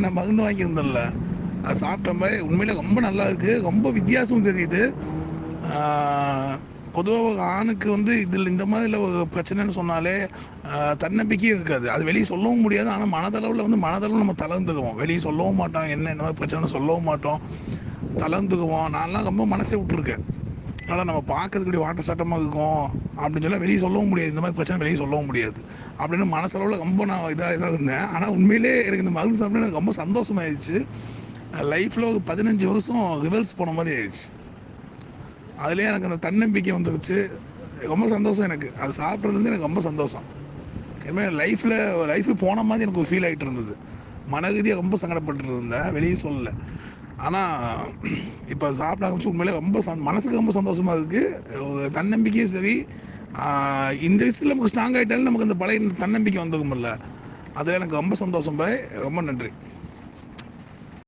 நான் மருந்து வாங்கியிருந்தேன்ல, அது சாப்பிட்டேன் பாய். உண்மையிலே ரொம்ப நல்லா இருக்குது, ரொம்ப வித்தியாசமும் தெரியுது. பொதுவாக ஒரு ஆணுக்கு வந்து இதில் இந்த மாதிரில ஒரு பிரச்சனைன்னு சொன்னாலே தன்னம்பிக்கையும் இருக்காது. அது வெளியே சொல்லவும் முடியாது. ஆனால் மனதளவில் வந்து மனதளவில் நம்ம தளர்ந்துக்குவோம். வெளியே சொல்லவும் மாட்டோம், என்ன இந்த மாதிரி பிரச்சனை சொல்லவும் மாட்டோம், தளர்ந்துக்குவோம். நான்லாம் ரொம்ப மனசே விட்டுருக்கேன். ஆனால் நம்ம பார்க்கறதுக்கு வாட்ட சட்டமாக இருக்கும் அப்படின்னு சொல்லி வெளியே சொல்லவும் முடியாது. இந்த மாதிரி பிரச்சனை வெளியே சொல்லவும் முடியாது அப்படின்னு மனசளவில் ரொம்ப நான் இதாக இருந்தேன். ஆனால் உண்மையிலே எனக்கு இந்த மருந்து சாப்பிட்டு எனக்கு ரொம்ப சந்தோஷமாயிடுச்சு. லைஃப்பில் ஒரு 15 வருஷம் ரிவர்ஸ் போன மாதிரி ஆயிடுச்சு. அதுலேயே எனக்கு அந்த தன்னம்பிக்கை வந்துருச்சு. ரொம்ப சந்தோஷம் எனக்கு. அது சாப்பிட்றது எனக்கு ரொம்ப சந்தோஷம். இதுமாதிரி லைஃபு போன மாதிரி எனக்கு ஒரு ஃபீல் ஆகிட்டு இருந்தது. மன ரீதியாக ரொம்ப சங்கடப்பட்டு இருந்தேன், வெளியே சொல்லலை. ஆனால் இப்போ சாப்பிட ஆரம்பிச்சு உண்மையிலே ரொம்ப மனசுக்கு ரொம்ப சந்தோஷமாக இருக்குது. தன்னம்பிக்கையும் சரி, இந்த விஷயத்தில் நமக்கு ஸ்ட்ராங் ஆகிட்டாலும் நமக்கு அந்த பழைய தன்னம்பிக்கை வந்துருக்கும்ல, அதில் எனக்கு ரொம்ப சந்தோஷம் பாய். ரொம்ப நன்றி.